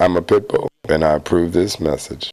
I'm a pit bull, and I approve this message.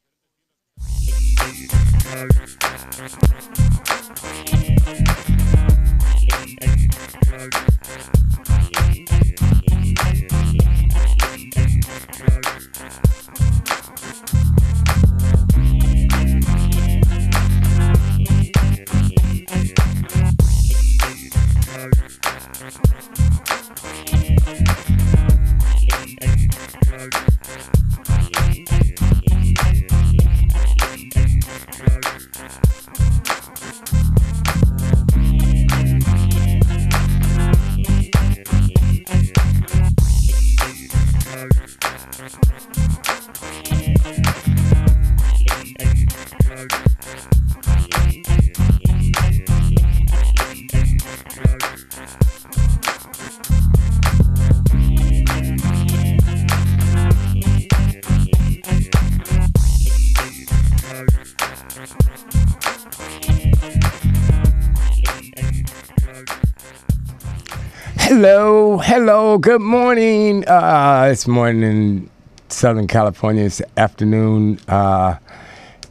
Hello, good morning. It's morning in Southern California. It's afternoon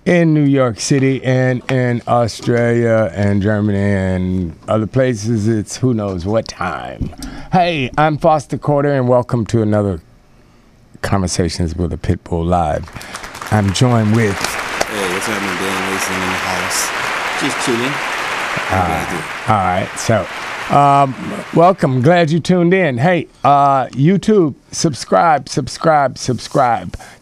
in New York City and in Australia and Germany and other places. It's who knows what time. Hey, I'm Foster Corder, and welcome to another Conversations with a Pitbull Live. I'm joined with... Hey, what's happening? Dan Mason in the house. Just chilling. All right, so... welcome. Glad you tuned in. Hey, YouTube, subscribe.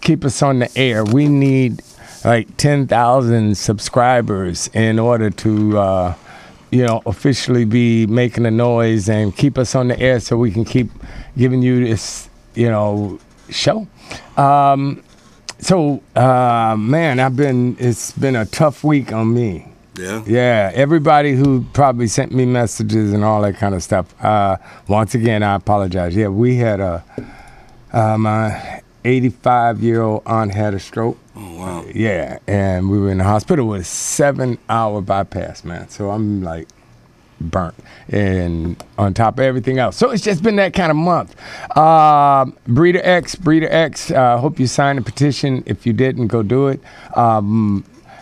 Keep us on the air. We need like 10,000 subscribers in order to, officially be making a noise and keep us on the air so we can keep giving you this, show. Man, it's been a tough week on me. Yeah, everybody who probably sent me messages and all that kind of stuff. Once again, I apologize. Yeah, we had my 85-year-old aunt had a stroke. Oh, wow. Yeah, and we were in the hospital with a 7-hour bypass, man. So I'm like burnt and on top of everything else. So it's just been that kind of month. Breeder X, hope you signed a petition. If you didn't, go do it.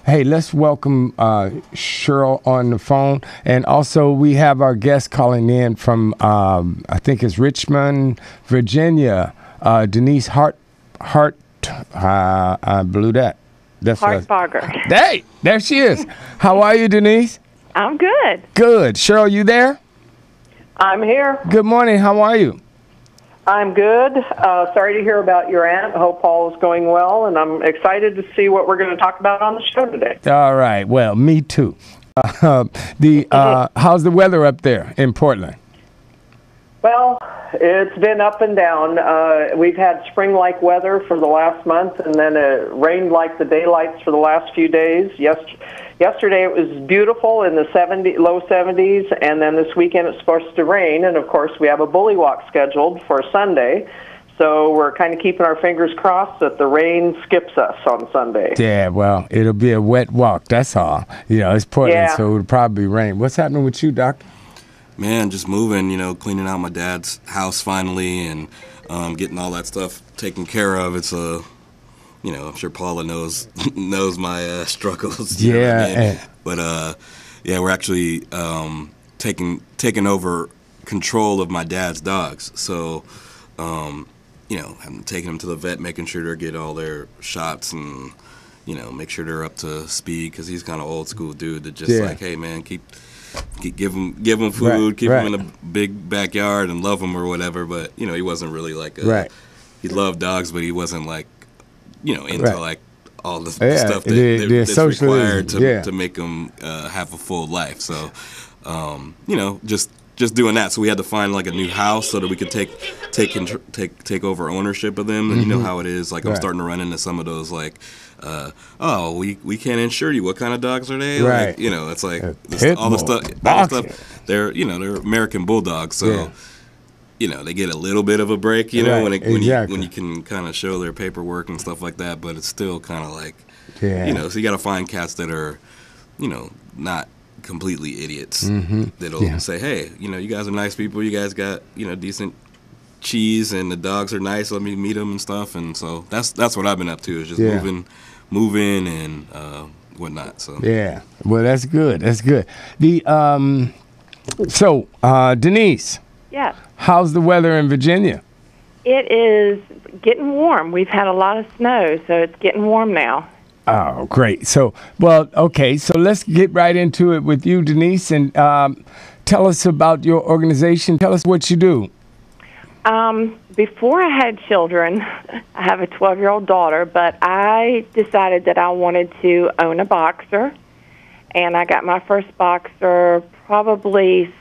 Hey, let's welcome Cheryl on the phone. And also, we have our guest calling in from, I think it's Richmond, Virginia, Denise Hart. I blew that. That's Hartbarger. Hey, there she is. How are you, Denise? I'm good. Good. Cheryl, you there? I'm here. Good morning. How are you? I'm good. Sorry to hear about your aunt. Hope all is going well, and I'm excited to see what we're going to talk about on the show today. All right. Well, me too. How's the weather up there in Portland? Well, it's been up and down. We've had spring-like weather for the last month, and then it rained like the daylights for the last few days. Yesterday it was beautiful in the low 70s, and then this weekend it's supposed to rain, and of course we have a bully walk scheduled for Sunday, so we're kind of keeping our fingers crossed that the rain skips us on Sunday. Yeah, well, it'll be a wet walk, that's all. It's Portland, so it'll probably rain. What's happening with you, Doc? Man, just moving, cleaning out my dad's house finally and getting all that stuff taken care of. It's I'm sure Paula knows my struggles. You know what I mean? But we're actually taking over control of my dad's dogs. So, I'm taking them to the vet, making sure they get all their shots and make sure they're up to speed because he's kind of old school dude that just like, hey man, give him food, keep him in a big backyard and love him or whatever. But he wasn't really like he loved dogs, but he wasn't like. Into like all the stuff that's required to make them have a full life. So, just doing that. So we had to find like a new house so that we could take over ownership of them. And you know how it is. Like I'm starting to run into some of those like, we can't insure you. What kind of dogs are they? Right. Like, it's like all the stuff. They're American bulldogs. So. They get a little bit of a break, when you can kind of show their paperwork and stuff like that, but it's still kind of like, so you got to find cats that are, not completely idiots that'll say, hey, you guys are nice people, you guys got, decent cheese, and the dogs are nice. Let me meet them and stuff. And so that's what I've been up to, is just moving and whatnot. So yeah, well, that's good. That's good. The Denise. Yeah. How's the weather in Virginia? It is getting warm. We've had a lot of snow, so it's getting warm now. Oh, great. So, okay. So let's get right into it with you, Denise, and tell us about your organization. Tell us what you do. Before I had children, I have a 12-year-old daughter, but I decided that I wanted to own a boxer, and I got my first boxer probably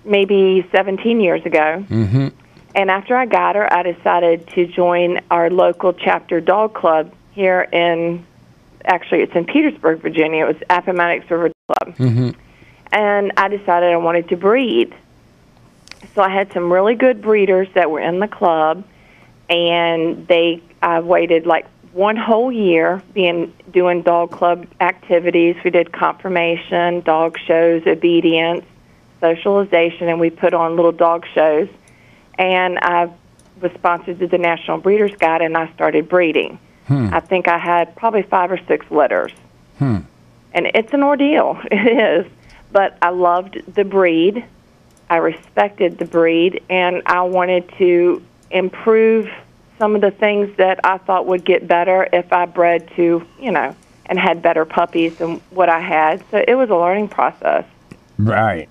maybe 17 years ago. Mm-hmm. And after I got her, I decided to join our local chapter dog club here it's in Petersburg, Virginia. It was Appomattox River Club. Mm-hmm. And I decided I wanted to breed. So I had some really good breeders that were in the club, and I waited like one whole year doing dog club activities. We did confirmation, dog shows, obedience, socialization, and we put on little dog shows. And I was sponsored to the National Breeders Guide, and I started breeding. I think I had probably 5 or 6 litters. And it's an ordeal. It is. But I loved the breed. I respected the breed, and I wanted to improve some of the things that I thought would get better if I bred to, and had better puppies than what I had. So it was a learning process. Right.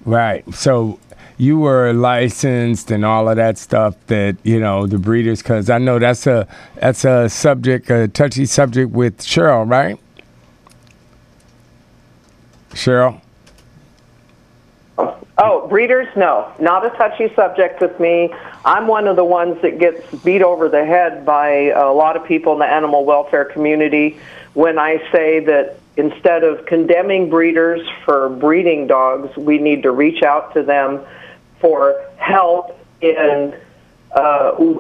So you were licensed and all of that stuff that, the breeders, because I know that's a subject, a touchy subject with Cheryl, right? Cheryl? Oh, breeders, no. Not a touchy subject with me. I'm one of the ones that gets beat over the head by a lot of people in the animal welfare community when I say that instead of condemning breeders for breeding dogs, we need to reach out to them for help in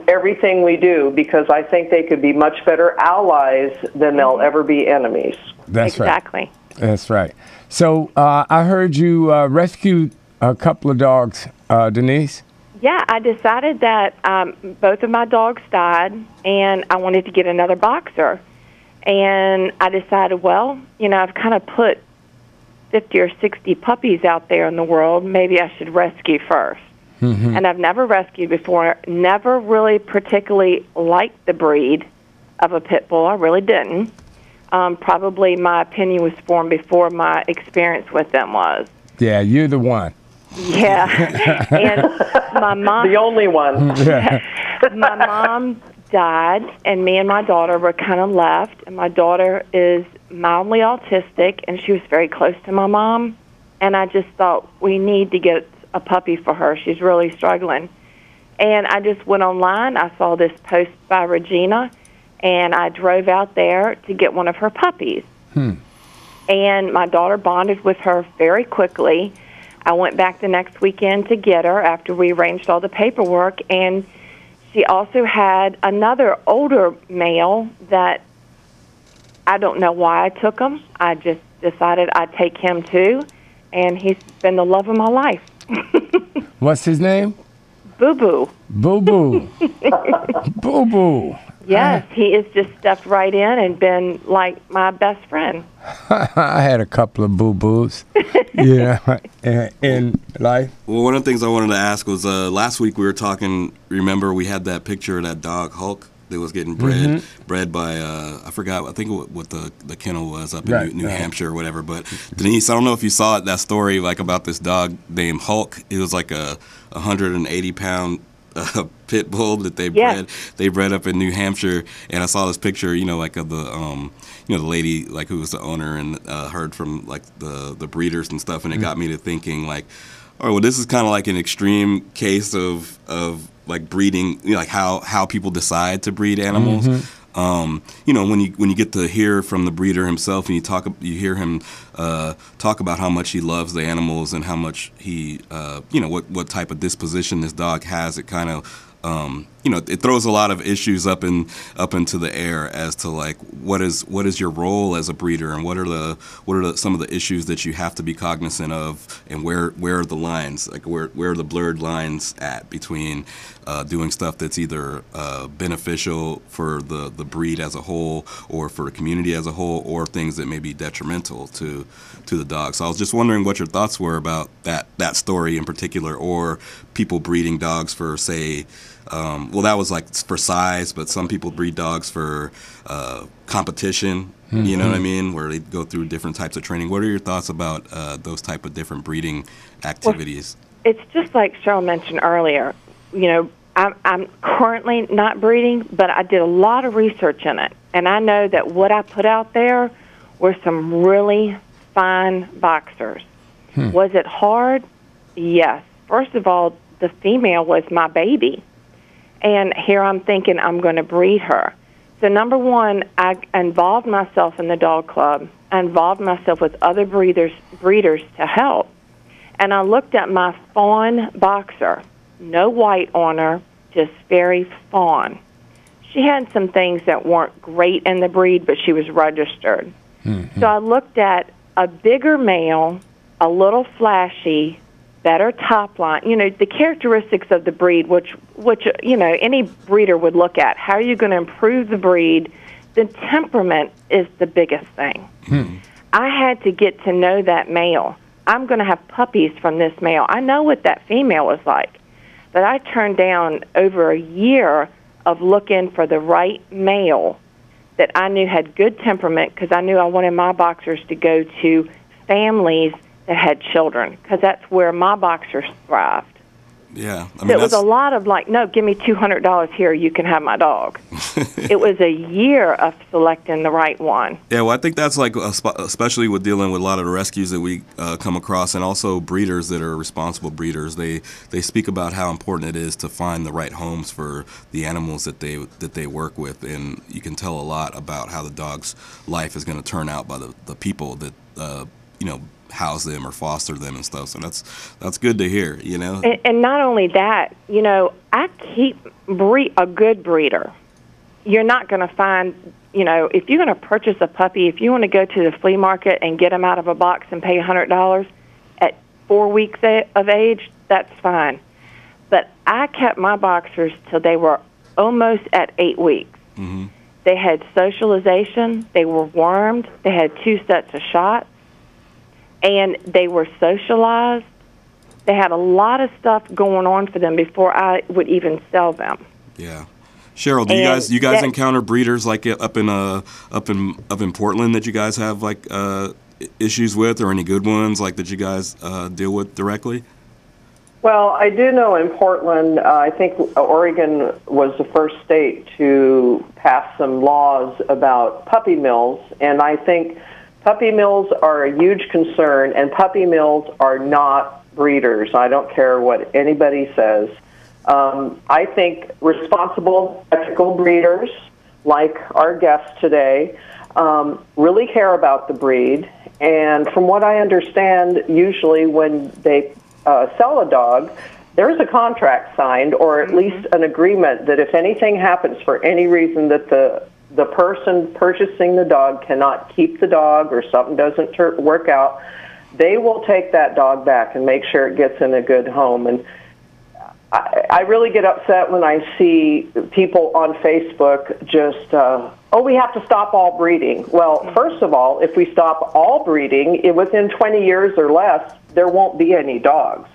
everything we do, because I think they could be much better allies than they'll ever be enemies. That's exactly. Right. That's right. So I heard you rescued a couple of dogs, Denise. Yeah, I decided that both of my dogs died, and I wanted to get another boxer. And I decided, I've kind of put 50 or 60 puppies out there in the world. Maybe I should rescue first. Mm-hmm. And I've never rescued before, never really particularly liked the breed of a pit bull. I really didn't. Probably my opinion was formed before my experience with them was. Yeah, you're the one. Yeah. And my mom... The only one. My mom died, and me and my daughter were kind of left. And my daughter is mildly autistic, and she was very close to my mom. And I just thought, we need to get a puppy for her. She's really struggling. And I just went online. I saw this post by Regina, and I drove out there to get one of her puppies. And my daughter bonded with her very quickly. I went back the next weekend to get her after we arranged all the paperwork, and she also had another older male that I don't know why I took him. I just decided I'd take him too, and he's been the love of my life. What's his name? Boo Boo. Boo Boo. Boo Boo. Yes, he has just stepped right in and been like my best friend. I had a couple of boo-boos, in life. Well, one of the things I wanted to ask was last week we were talking, remember we had that picture of that dog, Hulk, that was getting bred by, I forgot, I think what the kennel was up in New Hampshire or whatever. But Denise, I don't know if you saw that story like about this dog named Hulk. It was like a 180-pound pit bull that they bred up in New Hampshire, and I saw this picture, like of the the lady like who was the owner, and heard from like the breeders and stuff, and it got me to thinking like, oh well, this is kind of like an extreme case of like breeding, like how people decide to breed animals. When you get to hear from the breeder himself, and you hear him talk about how much he loves the animals and how much he, what type of disposition this dog has, it kind of it throws a lot of issues up into the air as to like what is your role as a breeder, and what are some of the issues that you have to be cognizant of, and where are the lines, like where are the blurred lines at between doing stuff that's either beneficial for the breed as a whole, or for the community as a whole, or things that may be detrimental to the dog. So I was just wondering what your thoughts were about that story in particular, or people breeding dogs for, say, that was like for size, but some people breed dogs for competition. Mm-hmm. You know what I mean? Where they go through different types of training. What are your thoughts about those type of different breeding activities? Well, it's just like Cheryl mentioned earlier. I'm currently not breeding, but I did a lot of research in it, and I know that what I put out there were some really fine boxers. Was it hard? Yes. First of all, the female was my baby. And here I'm thinking I'm going to breed her. So number one, I involved myself in the dog club. I involved myself with other breeders to help. And I looked at my fawn boxer. No white on her, just very fawn. She had some things that weren't great in the breed, but she was registered. Mm-hmm. So I looked at a bigger male, a little flashy, better top line, the characteristics of the breed, which any breeder would look at. How are you going to improve the breed? The temperament is the biggest thing. I had to get to know that male. I'm going to have puppies from this male. I know what that female was like, but I turned down over a year of looking for the right male that I knew had good temperament, because I knew I wanted my boxers to go to families that had children, because that's where my boxers thrived. Yeah. So it was a lot of like, no, give me $200 here, you can have my dog. It was a year of selecting the right one. Yeah, well, I think that's like, especially with dealing with a lot of the rescues that we come across, and also breeders that are responsible breeders, they speak about how important it is to find the right homes for the animals that they work with, and you can tell a lot about how the dog's life is going to turn out by the people that house them or foster them and stuff. So that's good to hear, And not only that, I keep a good breeder. You're not going to find, if you're going to purchase a puppy, if you want to go to the flea market and get them out of a box and pay $100 at 4 weeks of age, that's fine. But I kept my boxers till they were almost at 8 weeks. Mm-hmm. They had socialization. They were wormed. They had 2 sets of shots. And they were socialized. They had a lot of stuff going on for them before I would even sell them. Yeah, Cheryl, do you guys encounter breeders like up in Portland that you guys have like issues with, or any good ones like that you guys deal with directly? Well, I do know in Portland, I think Oregon was the first state to pass some laws about puppy mills, and I think puppy mills are a huge concern, and puppy mills are not breeders. I don't care what anybody says. I think responsible, ethical breeders, like our guest today, really care about the breed. And from what I understand, usually when they sell a dog, there's a contract signed, or at least an agreement that if anything happens for any reason that the person purchasing the dog cannot keep the dog, or something doesn't work out, they will take that dog back and make sure it gets in a good home. And I really get upset when I see people on Facebook just, we have to stop all breeding. Well, first of all, if we stop all breeding, within 20 years or less, there won't be any dogs.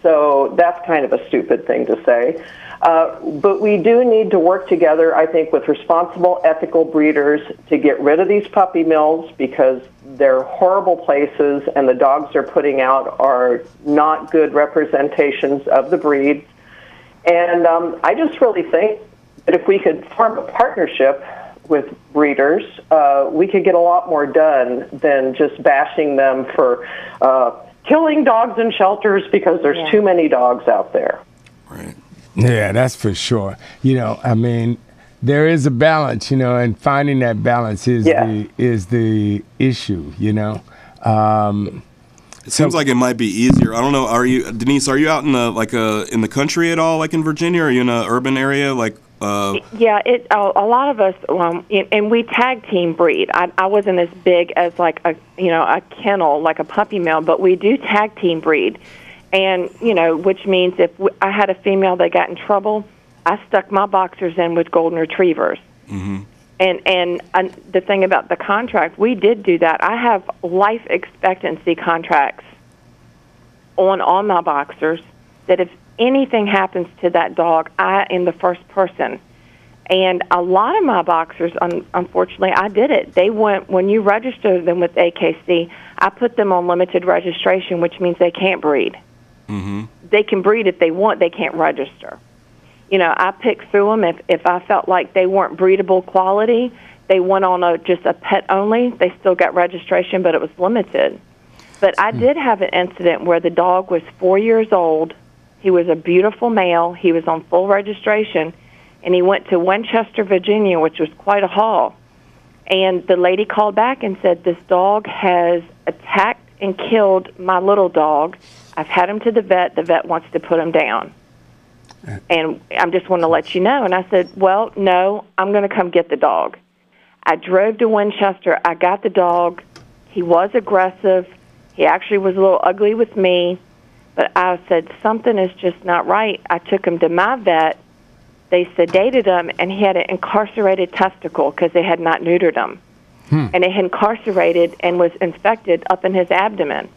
So that's kind of a stupid thing to say. But we do need to work together, I think, with responsible, ethical breeders to get rid of these puppy mills, because they're horrible places, and the dogs they're putting out are not good representations of the breed. And I just really think that if we could form a partnership with breeders, we could get a lot more done than just bashing them for killing dogs in shelters because there's too many dogs out there. Right. Yeah, that's for sure. There is a balance, and finding that balance is the issue, It seems like it might be easier. I don't know. Are you, Denise? Are you out in the in the country at all, like in Virginia? Are you in an urban area, like? Yeah, a lot of us, and we tag team breed. I wasn't as big as like a kennel, like a puppy mill, but we do tag team breed, and which means if I had a female that got in trouble, I stuck my boxers in with golden retrievers. Mm-hmm. And the thing about the contract, we did do that. I have life expectancy contracts on all my boxers that if anything happens to that dog, I am the first person. And a lot of my boxers, unfortunately, I did it. They went, when you register them with AKC, I put them on limited registration, which means they can't breed. Mm-hmm. They can breed if they want, they can't register. I picked through them. If I felt like they weren't breedable quality, they went on just a pet only. They still got registration, but it was limited. But I did have an incident where the dog was 4 years old. He was a beautiful male. He was on full registration, and he went to Winchester, Virginia, which was quite a haul. And the lady called back and said, this dog has attacked and killed my little dog. I've had him to the vet. The vet wants to put him down. And I just want to let you know. And I said, well, no, I'm going to come get the dog. I drove to Winchester. I got the dog. He was aggressive. He actually was a little ugly with me. But I said, something is just not right. I took him to my vet. They sedated him, and he had an incarcerated testicle because they had not neutered him. And it had incarcerated and was infected up in his abdomen.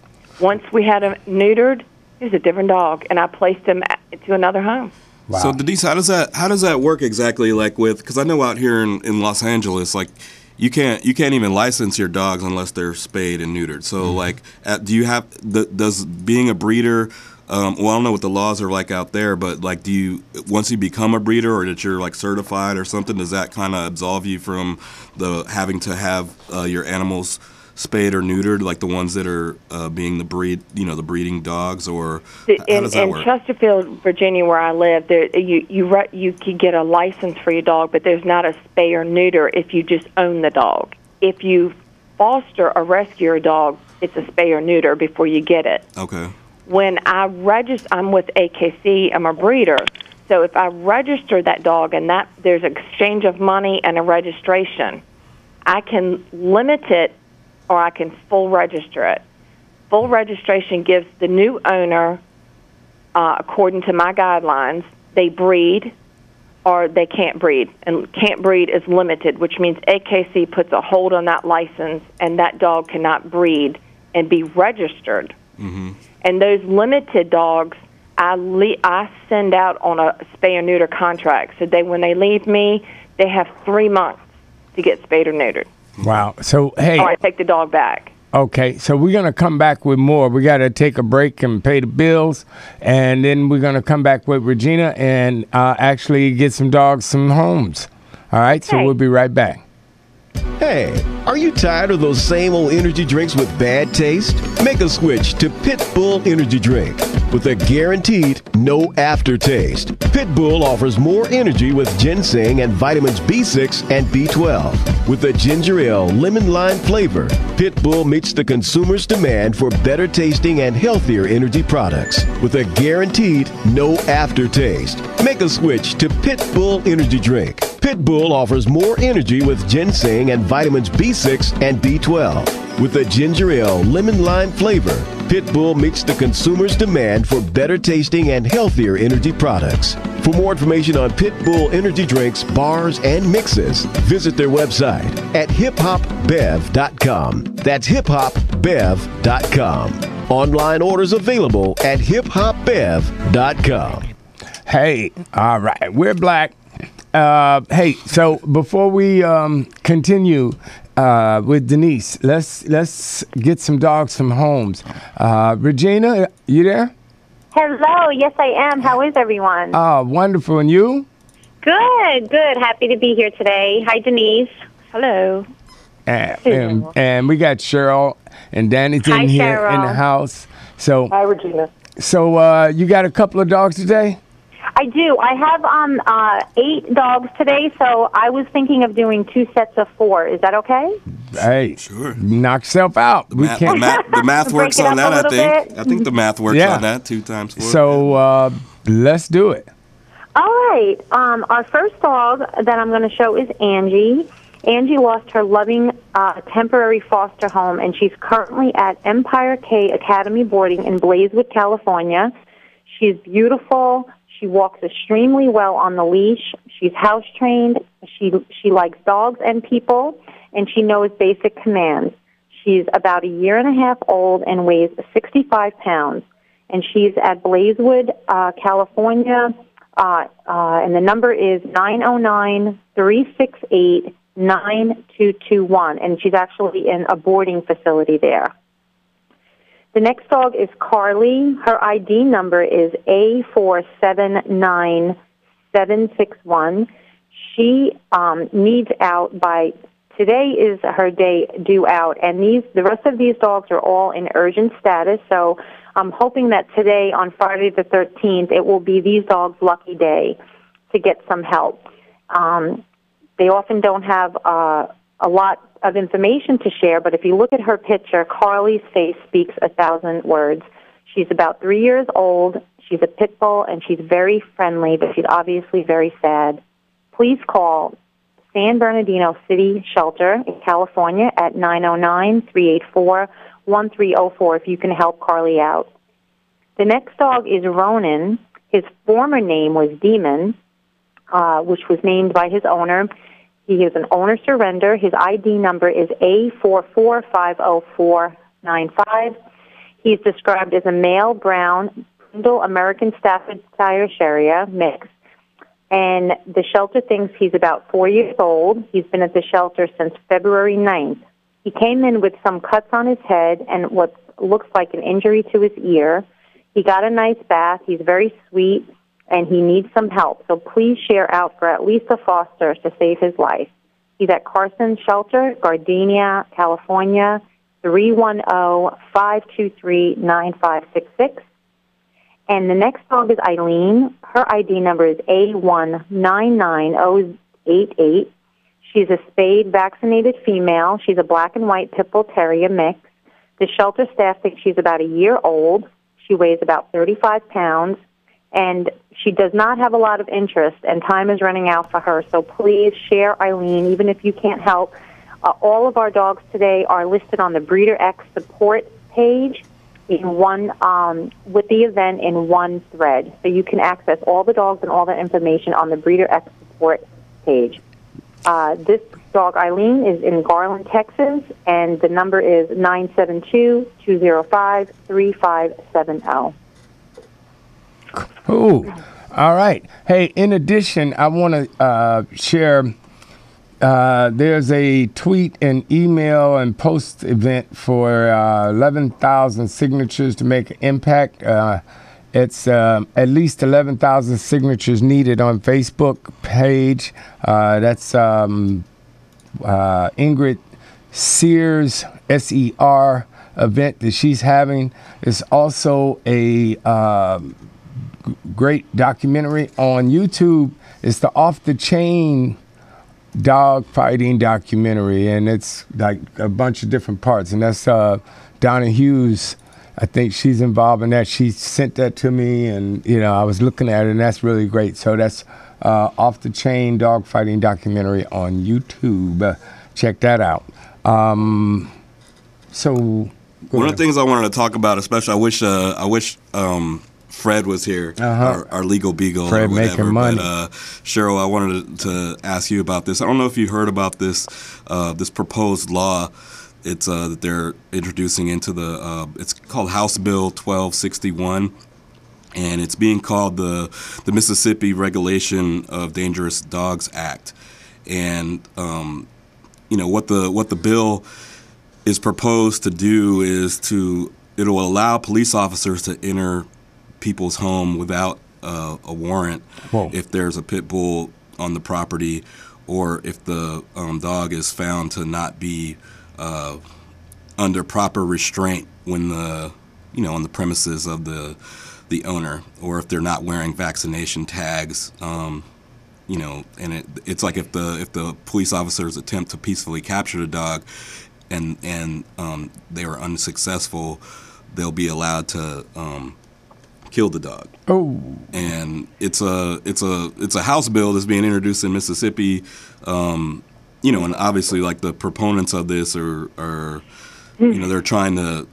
Once we had him neutered, he was a different dog, and I placed him to another home. Wow. So, Denise, how does that work exactly? Like because I know out here in Los Angeles, like you can't even license your dogs unless they're spayed and neutered. So, like, do you have does being a breeder? Well, I don't know what the laws are like out there, but like, once you become a breeder or that you're like certified or something, does that kind of absolve you from the having to have your animals spayed or neutered, like the ones that are being the breeding dogs, or how does that work? In Chesterfield, Virginia, where I live, you can get a license for your dog, but there's not a spay or neuter if you just own the dog. If you foster or rescue a dog, it's a spay or neuter before you get it. Okay. When I register, I'm with AKC, I'm a breeder, so if I register that dog and there's an exchange of money and a registration, I can limit it or I can full register it. Full registration gives the new owner, according to my guidelines, they breed or they can't breed. And can't breed is limited, which means AKC puts a hold on that license and that dog cannot breed and be registered. Mm-hmm. And those limited dogs, I send out on a spay or neuter contract. So when they leave me, they have 3 months to get spayed or neutered. Wow. So, hey. Or I take the dog back. Okay. So we're going to come back with more. We got to take a break and pay the bills. And then we're going to come back with Regina and actually get some dogs some homes. All right. So we'll be right back. Hey, are you tired of those same old energy drinks with bad taste? Make a switch to Pit Bull Energy Drink with a guaranteed no aftertaste. Pit Bull offers more energy with ginseng and vitamins B6 and B12. With a ginger ale lemon lime flavor, Pit Bull meets the consumer's demand for better tasting and healthier energy products with a guaranteed no aftertaste. Make a switch to Pit Bull Energy Drink. Pit Bull offers more energy with ginseng and vitamins B6 and B12. With a ginger ale lemon lime flavor, Pit Bull meets the consumer's demand for better tasting and healthier energy products. For more information on Pit Bull energy drinks, bars, and mixes, visit their website at hiphopbev.com. That's hiphopbev.com. Online orders available at hiphopbev.com. Hey, all right, we're black. Hey, so before we continue with Denise, let's get some dogs, some homes. Regina, you there? Hello, yes I am. How is everyone? Wonderful, and you? Good. Happy to be here today. Hi, Denise. Hello. And we got Cheryl and Danny's in here Cheryl. in the house. So Hi, Regina. So you got a couple of dogs today? I do. I have 8 dogs today, so I was thinking of doing 2 sets of 4. Is that okay? Hey, Sure. knock yourself out. The math works Break it on up that, a I think. little bit. I think the math works Yeah. on that, 2 times 4. So let's do it. All right. Our first dog that I'm going to show is Angie. Angie lost her loving temporary foster home, and she's currently at Empire K Academy Boarding in Blazewood, California. She's beautiful. She walks extremely well on the leash. She's house trained. She likes dogs and people, and she knows basic commands. She's about 1.5 years old and weighs 65 pounds. And she's at Blazewood, California, and the number is 909-368-9221. And she's actually in a boarding facility there. The next dog is Carly. Her ID number is A479761. She needs out by today is her day due out, and the rest of these dogs are all in urgent status. So I'm hoping that today, on Friday the 13th, it will be these dogs' lucky day to get some help. They often don't have a lot of information to share, but if you look at her picture, Carly's face speaks 1,000 words. She's about 3 years old. She's a pit bull, and she's very friendly, but she's obviously very sad. Please call San Bernardino City Shelter in California at 909-384-1304 if you can help Carly out. The next dog is Ronan. His former name was Demon, which was named by his owner. He is an owner surrender. His ID number is A4450495. He's described as a male brown brindle American Staffordshire Terrier mix. And the shelter thinks he's about 4 years old. He's been at the shelter since February 9th. He came in with some cuts on his head and what looks like an injury to his ear. He got a nice bath. He's very sweet, and he needs some help. So please share out for at least a foster to save his life. He's at Carson Shelter, Gardenia, California, 310-523-9566. And the next dog is Eileen. Her ID number is A199088. She's a spayed, vaccinated female. She's a black and white pit bull terrier mix. The shelter staff thinks she's about 1 year old. She weighs about 35 pounds. And she does not have a lot of interest, and time is running out for her. So please share Eileen, even if you can't help. All of our dogs today are listed on the Breeder X support page in one with the event in one thread. So you can access all the dogs and all that information on the Breeder X support page. This dog, Eileen, is in Garland, Texas, and the number is 972-205-3570. Ooh, all right. Hey, in addition, I want to share, there's a tweet and email and post event for 11,000 signatures to make an impact. It's at least 11,000 signatures needed on Facebook page. That's Ingrid Sears, S-E-R, event that she's having. It's also a great documentary on YouTube. It's the Off the Chain dog fighting documentary, and it's like a bunch of different parts. And that's Donna Hughes. I think she's involved in that. She sent that to me, and I was looking at it, and that's really great. So that's Off the Chain dog fighting documentary on YouTube. Check that out. So one of the things I wanted to talk about, especially, I wish Fred was here, our legal beagle, Fred or whatever. making money. But Cheryl, I wanted to ask you about this. I don't know if you heard about this proposed law. It's that they're introducing into the. It's called House Bill 1261, and it's being called the Mississippi Regulation of Dangerous Dogs Act. And what the bill is proposed to do is it'll allow police officers to enter people's home without a warrant. Whoa. If there's a pit bull on the property, or if the dog is found to not be under proper restraint when on the premises of the the owner, or if they're not wearing vaccination tags. You know, and it's like if the police officers attempt to peacefully capture the dog, and they were unsuccessful, they'll be allowed to kill the dog. Oh. And it's a House bill that's being introduced in Mississippi. You know, and obviously, like, the proponents of this are you know, they're trying to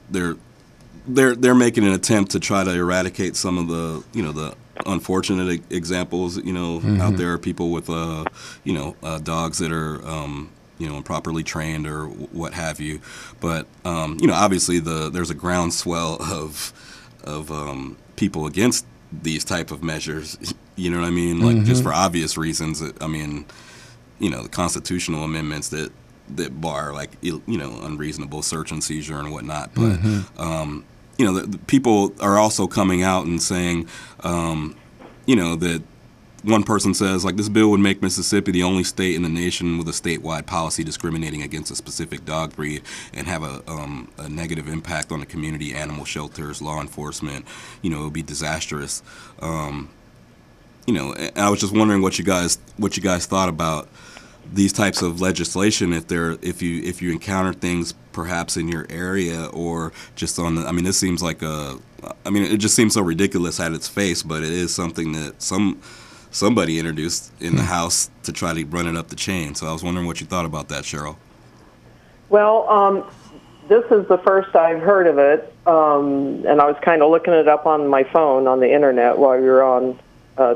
they're making an attempt to try to eradicate some of the, you know, the unfortunate examples, you know, out there are people with you know, dogs that are you know, improperly trained or what have you. But you know, obviously there's a groundswell of people against these type of measures. You know what I mean? Like, just for obvious reasons. I mean, you know, the constitutional amendments that bar, like, you know, unreasonable search and seizure and whatnot. But you know, the people are also coming out and saying, you know, that one person says, like, this bill would make Mississippi the only state in the nation with a statewide policy discriminating against a specific dog breed and have a negative impact on the community, animal shelters, law enforcement. You know, it would be disastrous. You know, and I was just wondering what you guys thought about these types of legislation, if you encounter things perhaps in your area, or just on the, I mean, this seems like it just seems so ridiculous at its face, but it is something that somebody introduced in the House to try to run it up the chain. So I was wondering what you thought about that, Cheryl. Well, this is the first I've heard of it, and I was kind of looking it up on my phone on the internet while you were on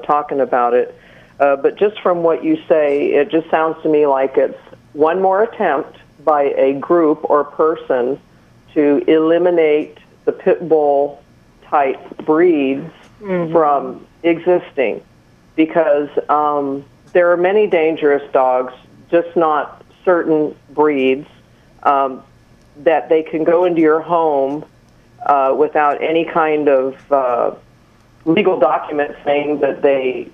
talking about it. But just from what you say, it just sounds to me like it's one more attempt by a group or person to eliminate the pit bull type breeds from existing, because there are many dangerous dogs, just not certain breeds, that they can go into your home without any kind of legal document saying that they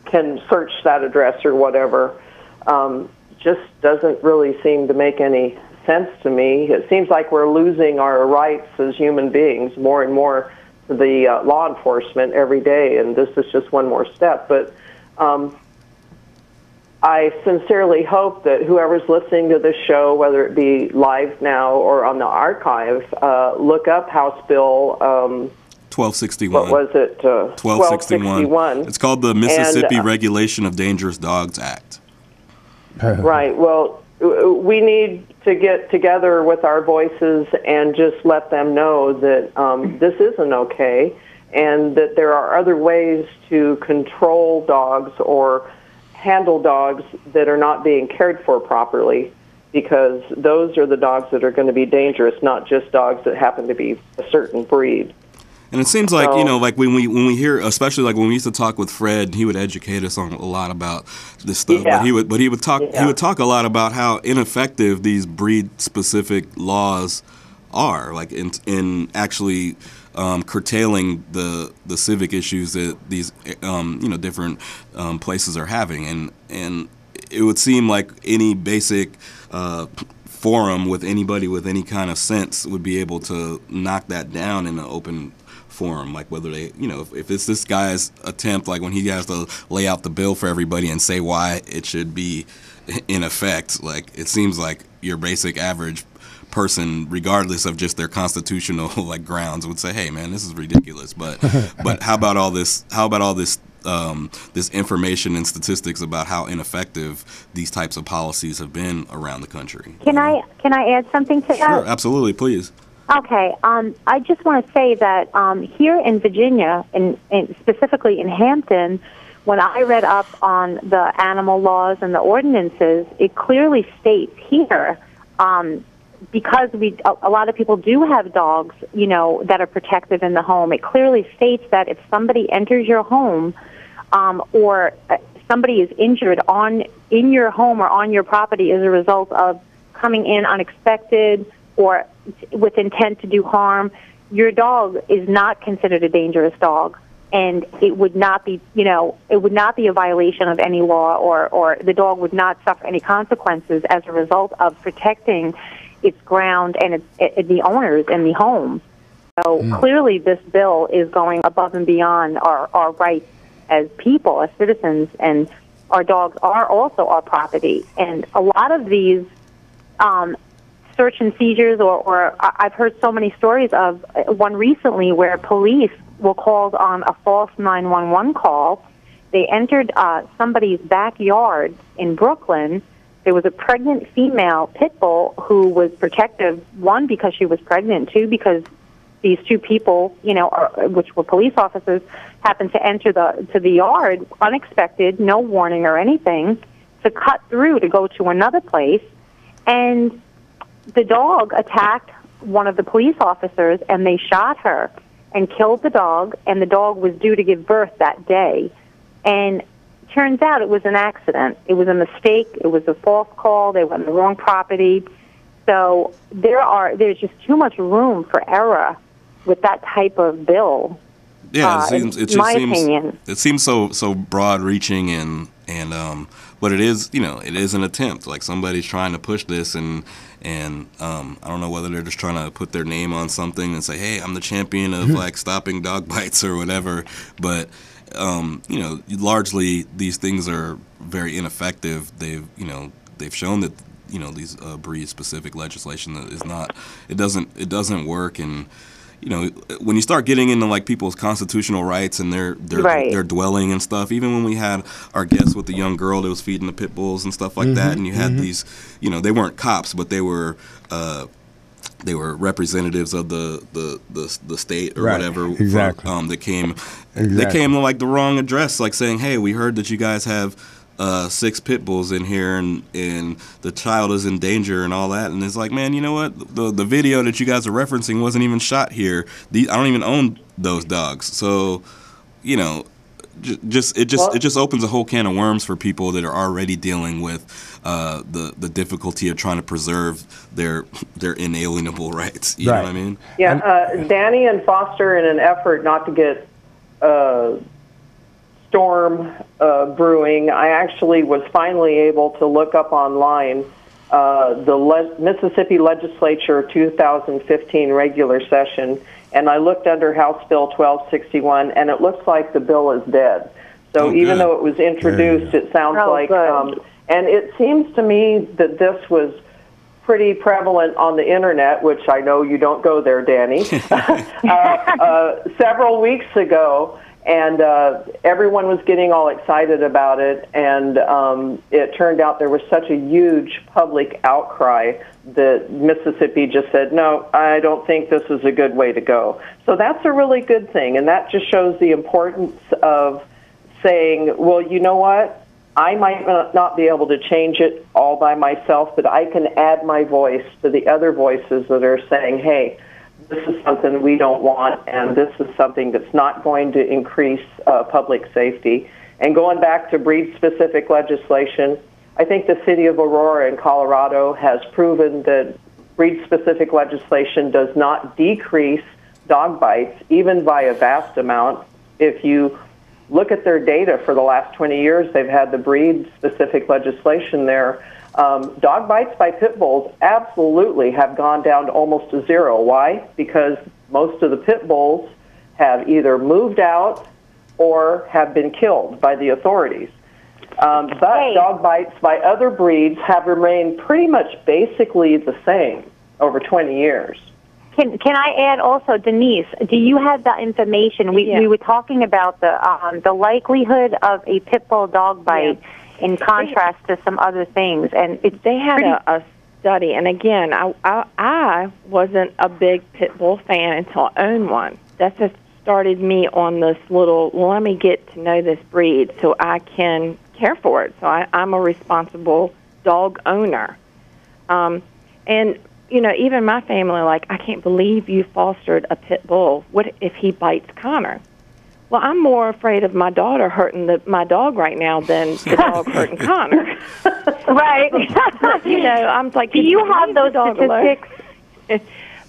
can search that address or whatever. Just doesn't really seem to make any sense to me. It seems like we're losing our rights as human beings more and more to the law enforcement every day, and this is just one more step. But I sincerely hope that whoever's listening to this show, whether it be live now or on the archive, look up House Bill 1261. What was it? 1261. It's called the Mississippi Regulation of Dangerous Dogs Act. Right. Well, we need to get together with our voices and just let them know that this isn't okay, and that there are other ways to control dogs or handle dogs that are not being cared for properly, because those are the dogs that are going to be dangerous, not just dogs that happen to be a certain breed. And it seems like, you know, like when we hear, especially like when we used to talk with Fred, he would educate us on a lot about this stuff. Yeah. But he would talk a lot about how ineffective these breed specific laws are, like in actually curtailing the civic issues that these you know, different places are having, and it would seem like any basic forum with anybody with any kind of sense would be able to knock that down in an open forum, like whether they, you know, if it's this guy's attempt, like when he has to lay out the bill for everybody and say why it should be in effect, like it seems like your basic average person, regardless of just their constitutional like grounds, would say, hey man, this is ridiculous. But how about all this this information and statistics about how ineffective these types of policies have been around the country? Can I add something to that? Sure, absolutely, please. Okay. I just want to say that here in Virginia, and specifically in Hampton, when I read up on the animal laws and the ordinances, it clearly states here, because a lot of people do have dogs, you know, that are protected in the home. It clearly states that if somebody enters your home, or somebody is injured in your home or on your property as a result of coming in unexpected or with intent to do harm, your dog is not considered a dangerous dog, and it would not be, you know, it would not be a violation of any law, or the dog would not suffer any consequences as a result of protecting its ground and the owners in the home. So clearly this bill is going above and beyond our rights as people, as citizens, and our dogs are also our property. And a lot of these search and seizures, or I've heard so many stories of one recently where police were called on a false 911 call. They entered somebody's backyard in Brooklyn. There was a pregnant female pit bull who was protective, one, because she was pregnant, two, because these two people, which were police officers, happened to enter the yard unexpected, no warning or anything, to cut through to go to another place. And the dog attacked one of the police officers, and they shot her and killed the dog, and the dog was due to give birth that day. And turns out it was an accident. It was a mistake. It was a false call. They were on the wrong property. So there's just too much room for error with that type of bill. Yeah, it seems so broad-reaching and but it is an attempt. Like somebody's trying to push this and I don't know whether they're just trying to put their name on something and say, hey, I'm the champion of like stopping dog bites or whatever. But largely these things are very ineffective. They've shown that these breed-specific legislation it doesn't work. And when you start getting into like people's constitutional rights and their dwelling and stuff, even when we had our guest with the young girl that was feeding the pit bulls and stuff like that, and you had these, they weren't cops, but they were representatives of the state or whatever. Exactly. They came to like the wrong address, like saying, hey, we heard that you guys have 6 pit bulls in here and the child is in danger and all that. And it's like, man, you know what? The video that you guys are referencing wasn't even shot here. I don't even own those dogs. So, it just opens a whole can of worms for people that are already dealing with the difficulty of trying to preserve their inalienable rights. You know what I mean? Yeah, Danny and Foster, in an effort not to get storm brewing, I actually was finally able to look up online the Mississippi Legislature 2015 regular session, and I looked under House Bill 1261, and it looks like the bill is dead. So even though it was introduced, it sounds and it seems to me that this was pretty prevalent on the internet, which I know you don't go there, Danny, several weeks ago. And everyone was getting all excited about it, and it turned out there was such a huge public outcry that Mississippi just said, no, I don't think this is a good way to go. So that's a really good thing, and that just shows the importance of saying, well, you know what? I might not be able to change it all by myself, but I can add my voice to the other voices that are saying, hey, this is something we don't want, and this is something that's not going to increase public safety. And going back to breed-specific legislation, I think the city of Aurora in Colorado has proven that breed-specific legislation does not decrease dog bites, even by a vast amount. If you look at their data for the last 20 years, they've had the breed-specific legislation there. Dog bites by pit bulls absolutely have gone down to almost to zero. Why? Because most of the pit bulls have either moved out or have been killed by the authorities. But dog bites by other breeds have remained pretty much basically the same over 20 years. Can I add also, Denise, do you have that information? We were talking about the likelihood of a pit bull dog bite in contrast to some other things. And they had a study, and again, I wasn't a big pit bull fan until I owned one. That's just started me on this let me get to know this breed so I can care for it. So I'm a responsible dog owner. And, even my family, I can't believe you fostered a pit bull. What if he bites Connor? Well, I'm more afraid of my daughter hurting my dog right now than the dog hurting Connor. Right. I'm like, do you have those statistics?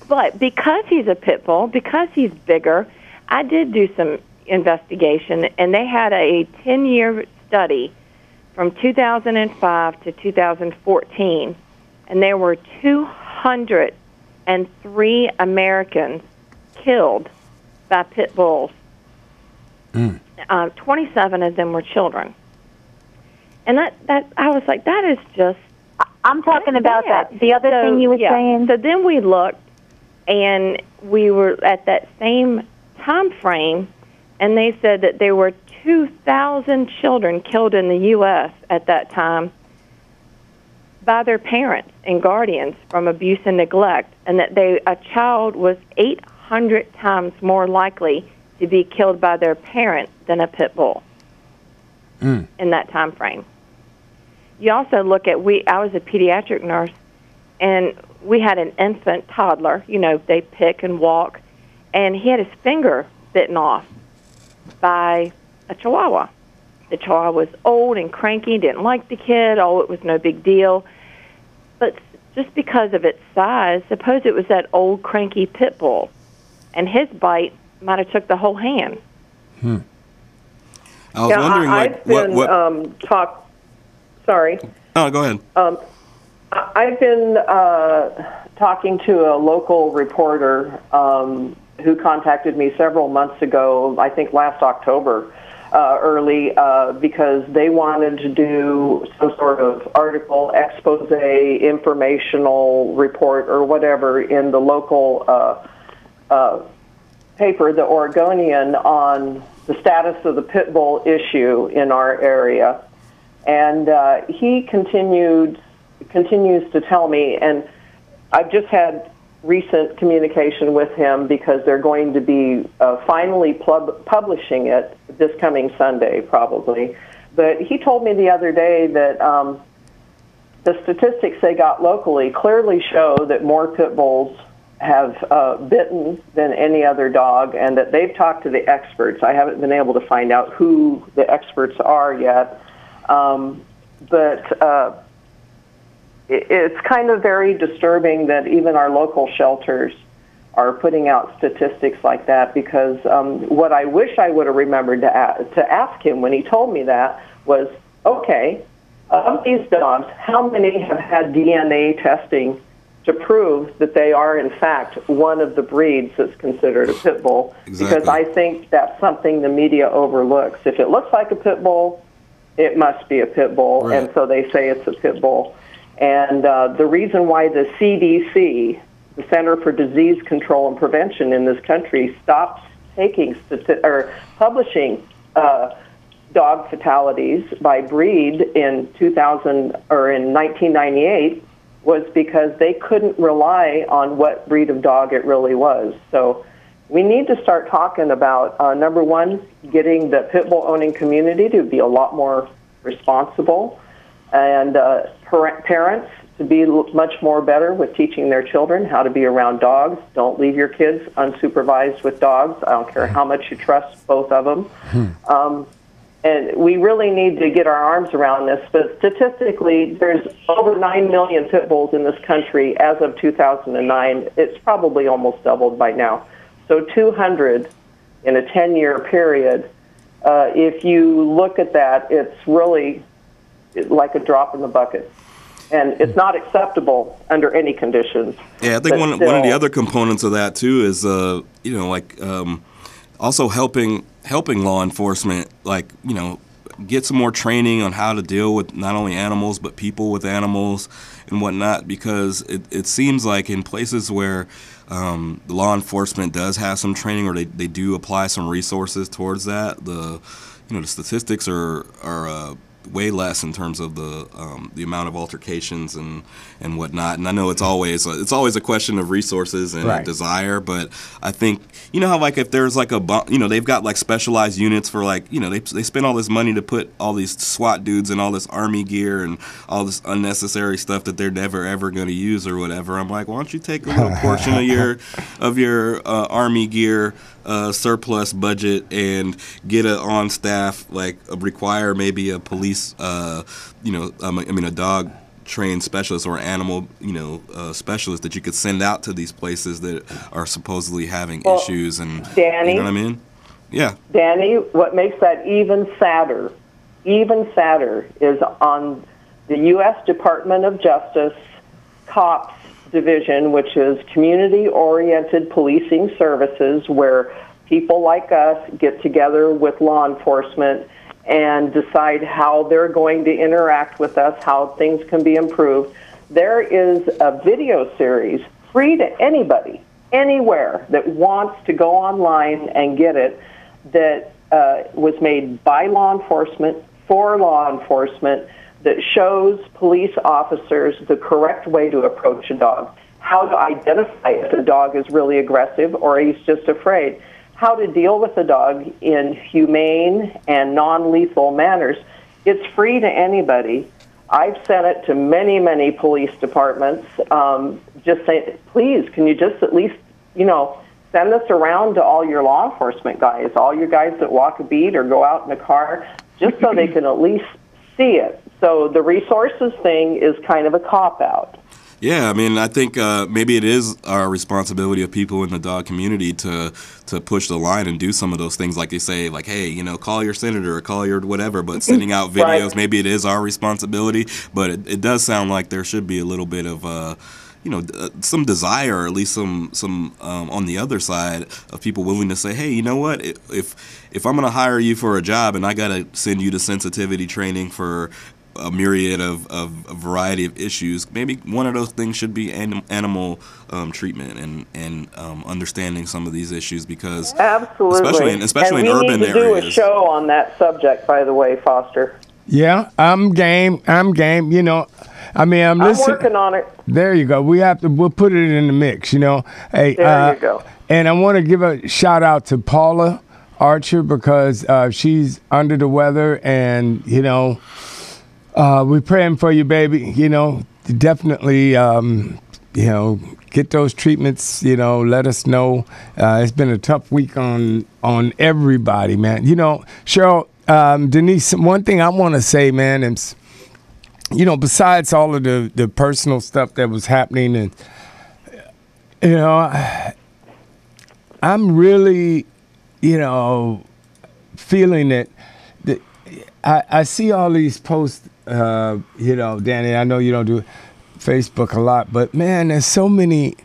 But because he's a pit bull, because he's bigger, I did do some investigation, and they had a 10-year study from 2005 to 2014, and there were 203 Americans killed by pit bulls. 27 of them were children. And that I was like, that is just... I'm talking about that. The other thing you were saying? So then we looked, and we were at that same time frame, and they said that there were 2,000 children killed in the U.S. at that time by their parents and guardians from abuse and neglect, and that a child was 800 times more likely to be killed by their parent than a pit bull in that time frame. You also look at, I was a pediatric nurse, and we had an infant toddler, they pick and walk, and he had his finger bitten off by a Chihuahua. The Chihuahua was old and cranky, didn't like the kid. It was no big deal. But just because of its size, suppose it was that old cranky pit bull, and his bite might have took the whole hand. I was wondering, what Sorry. Oh, go ahead. I've been talking to a local reporter who contacted me several months ago, I think last October, early, because they wanted to do some sort of article, expose, informational report, or whatever in the local paper, the Oregonian, on the status of the pit bull issue in our area. And he continues to tell me, and I've just had recent communication with him because they're going to be finally publishing it this coming Sunday, probably. But he told me the other day that the statistics they got locally clearly show that more pit bulls have bitten than any other dog, and that they've talked to the experts. I haven't been able to find out who the experts are yet. But it's kind of very disturbing that even our local shelters are putting out statistics like that, because what I wish I would have remembered to ask him when he told me that was, okay, of these dogs, how many have had DNA testing to prove that they are, in fact, one of the breeds that's considered a pit bull? Exactly. Because I think that's something the media overlooks. If it looks like a pit bull, it must be a pit bull, right. And so they say it's a pit bull. And the reason why the CDC, the Center for Disease Control and Prevention in this country, stopped publishing dog fatalities by breed in 2000 or in 1998 was because they couldn't rely on what breed of dog it really was. So we need to start talking about, number one, getting the pit bull owning community to be a lot more responsible, and parents to be much more better with teaching their children how to be around dogs. Don't leave your kids unsupervised with dogs. I don't care how much you trust both of them. And we really need to get our arms around this. But statistically, there's over 9 million pit bulls in this country as of 2009. It's probably almost doubled by now. So 200 in a 10-year period. If you look at that, it's really like a drop in the bucket. And it's not acceptable under any conditions. Yeah, I think one of the other components of that, too, is, also helping law enforcement, get some more training on how to deal with not only animals, but people with animals and whatnot, because it seems like in places where the law enforcement does have some training, or they do apply some resources towards that, the statistics are way less in terms of the amount of altercations and whatnot. And I know it's always a question of resources and right. desire, but I think how if there's they've got specialized units for they spend all this money to put all these SWAT dudes and all this army gear and all this unnecessary stuff that they're never ever going to use or whatever. I'm like, why don't you take a little portion of your army gear surplus budget and get on staff, require maybe a police, a dog trained specialist or animal, specialist that you could send out to these places that are supposedly having issues. And Danny, you know what I mean? Yeah. Danny, what makes that even sadder is on the U.S. Department of Justice, cops division, which is community-oriented policing services, where people like us get together with law enforcement and decide how they're going to interact with us, how things can be improved. There is a video series free to anybody, anywhere that wants to go online and get it, that was made by law enforcement, for law enforcement, that shows police officers the correct way to approach a dog, how to identify if a dog is really aggressive or he's just afraid, how to deal with a dog in humane and non-lethal manners. It's free to anybody. I've sent it to many, many police departments. Just saying, please, can you just at least, send this around to all your law enforcement guys, all your guys that walk a beat or go out in a car, just so they can at least see it. So the resources thing is kind of a cop-out. Yeah, I mean, I think maybe it is our responsibility of people in the dog community to push the line and do some of those things, like they say, like, hey, call your senator or call your whatever, but sending out videos, right. Maybe it is our responsibility, but it does sound like there should be a little bit of some desire, or at least some on the other side of people willing to say, hey, you know what, if I'm going to hire you for a job and I got to send you to sensitivity training for a myriad of a variety of issues, maybe one of those things should be animal treatment and understanding some of these issues, because absolutely, especially in urban areas. We need to do a show on that subject, by the way, Foster. Yeah, I'm game. I'm working on it. There you go. We'll put it in the mix, Hey, there you go. And I want to give a shout out to Paula Archer, because she's under the weather, and we're praying for you, baby. Definitely, get those treatments. Let us know. It's been a tough week on everybody, man. Cheryl, Denise, one thing I want to say, man, is, besides all of the personal stuff that was happening, and I'm really, feeling that I see all these posts. Danny, I know you don't do Facebook a lot, but man, there's so many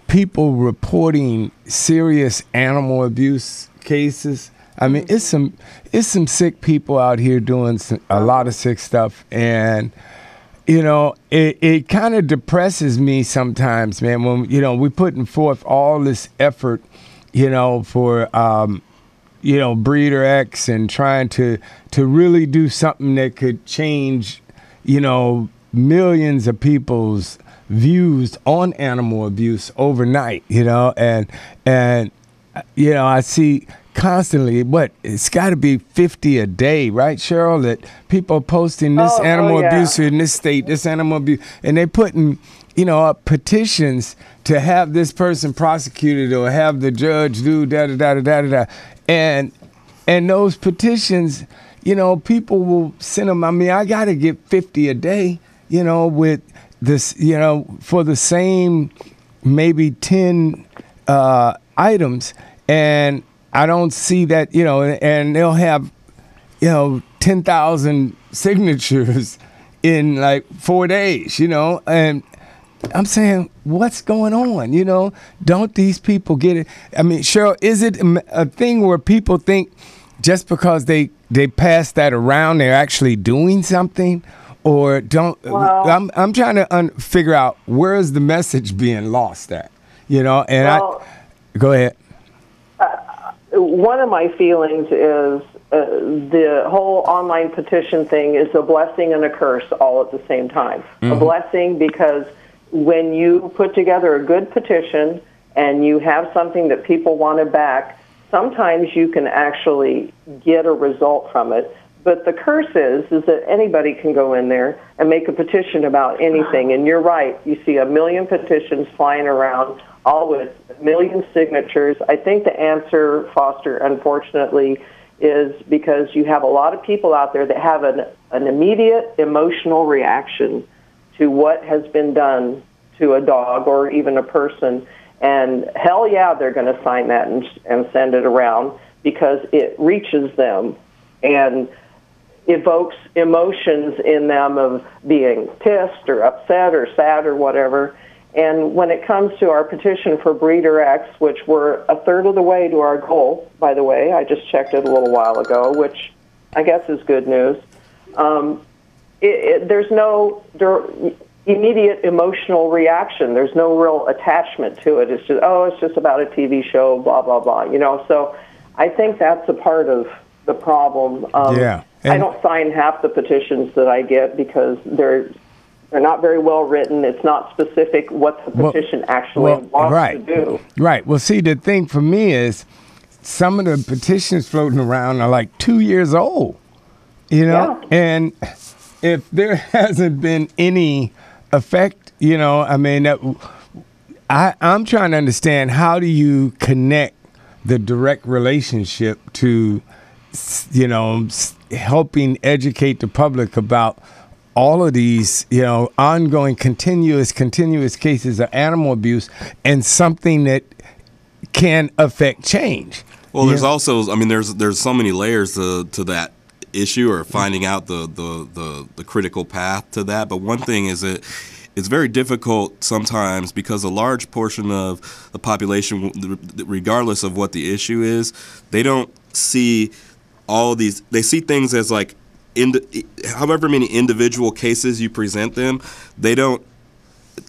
people reporting serious animal abuse cases. I mean, it's some sick people out here doing a lot of sick stuff, and it kind of depresses me sometimes, man. When we're putting forth all this effort, for Breeder X, and trying to really do something that could change, millions of people's views on animal abuse overnight, and I see constantly, it's got to be 50 a day, right, Cheryl, that people are posting this animal abuse in this state, this animal abuse, and they're putting, up petitions to have this person prosecuted or have the judge do da-da-da-da-da-da. And those petitions, people will send them. I mean, I got to get 50 a day, with this, for the same maybe 10 items. And I don't see that, and they'll have, 10,000 signatures in like 4 days, and I'm saying, what's going on? Don't these people get it? I mean, Cheryl, is it a thing where people think just because they pass that around, they're actually doing something, or don't? Well, I'm trying to figure out where is the message being lost at, And go ahead. One of my feelings is the whole online petition thing is a blessing and a curse all at the same time. Mm-hmm. A blessing because when you put together a good petition and you have something that people want to back, sometimes you can actually get a result from it. But the curse is that anybody can go in there and make a petition about anything. And you're right, you see a million petitions flying around, all with a million signatures. I think the answer, Foster, unfortunately, is because you have a lot of people out there that have an immediate emotional reaction to what has been done to a dog or even a person. And hell yeah, they're going to sign that and send it around because it reaches them and evokes emotions in them of being pissed or upset or sad or whatever. And when it comes to our petition for Breeder X, which we're a third of the way to our goal, by the way, I just checked it a little while ago, which I guess is good news. There's no immediate emotional reaction. There's no real attachment to it. It's just about a TV show, blah, blah, blah. So I think that's a part of the problem. I don't sign half the petitions that I get because they're not very well written. It's not specific what the petition actually wants to do. Right. Well, see, the thing for me is some of the petitions floating around are like 2 years old, and if there hasn't been any effect, I'm trying to understand, how do you connect the direct relationship to, helping educate the public about all of these, ongoing, continuous cases of animal abuse and something that can affect change. Well, there's also, there's so many layers to that issue, or finding out the critical path to that. But one thing is that it's very difficult sometimes because a large portion of the population, regardless of what the issue is, they don't see all these. They see things as like, however many individual cases you present them, they don't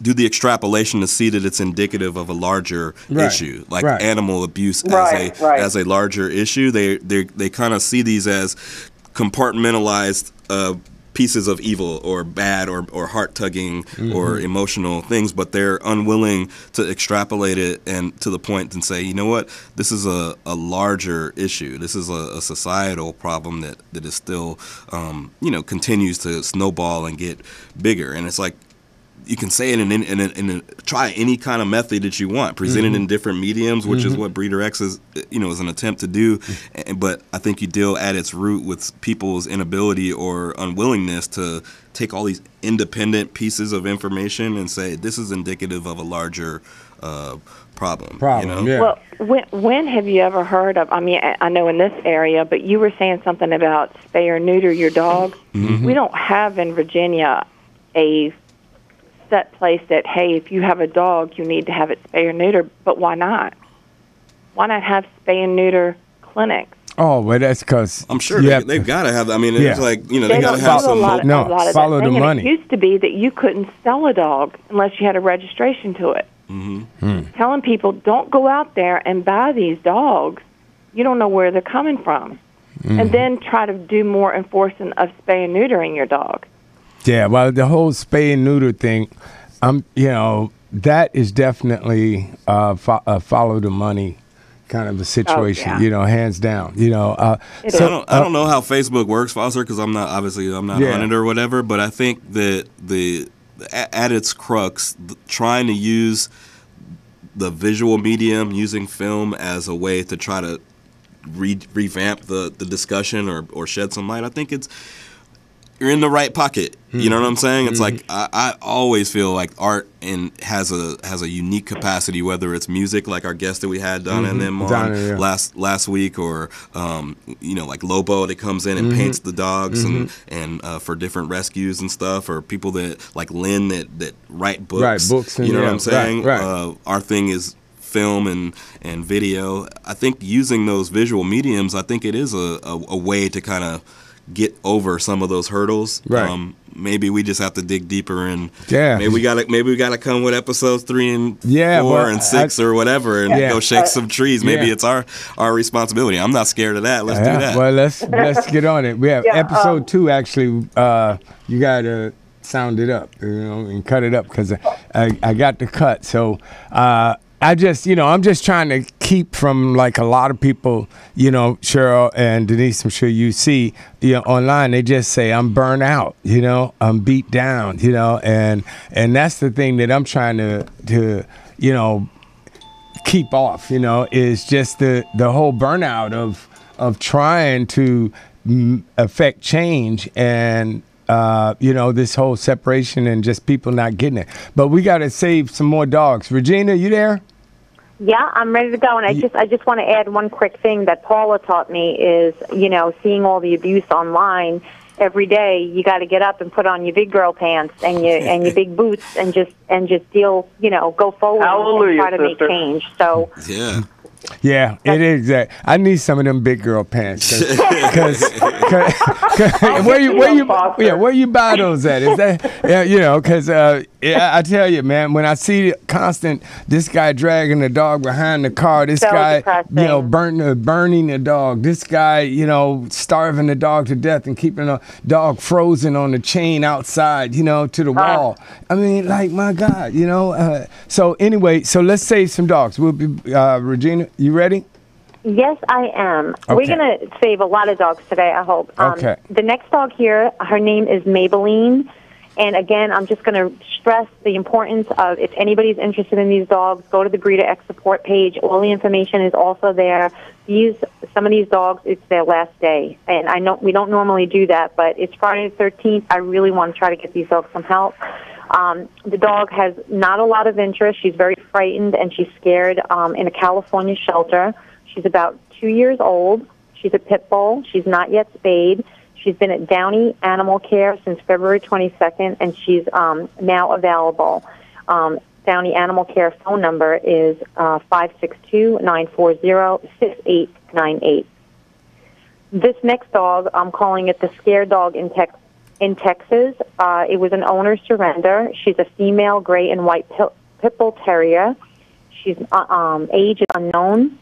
do the extrapolation to see that it's indicative of a larger issue, like animal abuse as a larger issue. They kind of see these as compartmentalized pieces of evil or bad or heart-tugging or emotional things, but they're unwilling to extrapolate it and to the point and say, you know what, this is a larger issue. This is a societal problem that is still, continues to snowball and get bigger. And it's like, you can say it in try any kind of method that you want, present it in different mediums, which is what Breeder X is an attempt to do. But I think you deal at its root with people's inability or unwillingness to take all these independent pieces of information and say, this is indicative of a larger problem. Yeah. Well, when have you ever heard of, I know in this area, but you were saying something about spay or neuter your dog. We don't have in Virginia a set place that, hey, if you have a dog, you need to have it spay or neuter. But why not? Why not have spay and neuter clinics? Oh, well, that's because I'm sure they've got to have. It's like, they got to have some. Follow the money. It used to be that you couldn't sell a dog unless you had a registration to it. Telling people, don't go out there and buy these dogs. You don't know where they're coming from. And then try to do more enforcing of spay and neutering your dog. Yeah, well, the whole spay and neuter thing, that is definitely a follow the money kind of a situation. Hands down. I don't know how Facebook works, Foster, because I'm not on it or whatever. But I think that at its crux, trying to use the visual medium, using film as a way to try to revamp the discussion or shed some light, I think you're in the right pocket. You know what I'm saying? It's like I always feel like art has a unique capacity, whether it's music, like our guest that we had Donna and them on last week, or like Lobo that comes in and paints the dogs and for different rescues and stuff, or people that like Lynn that write books. You know what I'm saying? Right. Our thing is film and video. I think using those visual mediums, I think it is a way to kind of get over some of those hurdles. Right. Maybe we just have to dig deeper, and maybe we gotta come with episodes 3 and 4 and 6 or whatever, and go shake some trees. Maybe it's our responsibility. I'm not scared of that. Let's do that. Well, let's get on it. We have episode 2 actually. You gotta sound it up, and cut it up, because I got the cut. So I'm just trying to keep from, like, a lot of people, Cheryl and Denise, I'm sure you see, online, they just say, I'm burnt out, I'm beat down, and that's the thing that I'm trying to keep off, is just the whole burnout of trying to affect change and this whole separation and just people not getting it. But we got to save some more dogs. Regina, you there? Yeah, I'm ready to go. And I just want to add one quick thing that Paula taught me is, seeing all the abuse online, every day you got to get up and put on your big girl pants and your big boots and just deal, go forward Hallelujah, and try to make sister. change. So Yeah. Yeah, it is. I need some of them big girl pants. Cause where you buy those at? Is that Because I tell you, man, when I see constant this guy dragging the dog behind the car, this So guy depressing. burning the dog, this guy starving the dog to death and keeping the dog frozen on the chain outside, to the wall. I mean, like, my God, So anyway, so let's save some dogs. We'll be Regina. You ready? yes, I am. Okay. We're going to save a lot of dogs today, I hope. Okay. The next dog here, her name is Maybelline. And again, I'm just going to stress the importance of, if anybody's interested in these dogs, go to the Breeder X support page. All the information is also there. Some of these dogs, it's their last day. And I know we don't normally do that, but it's Friday the 13th. I really want to try to get these dogs some help. The dog has not a lot of interest. She's very frightened and she's scared in a California shelter. She's about 2 years old. She's a pit bull. She's not yet spayed. She's been at Downey Animal Care since February 22nd, and she's now available. Downey Animal Care phone number is 562-940-6898. This next dog, I'm calling it the Scared Dog in Texas. It was an owner's surrender. She's a female gray and white pit bull terrier. She's age is unknown.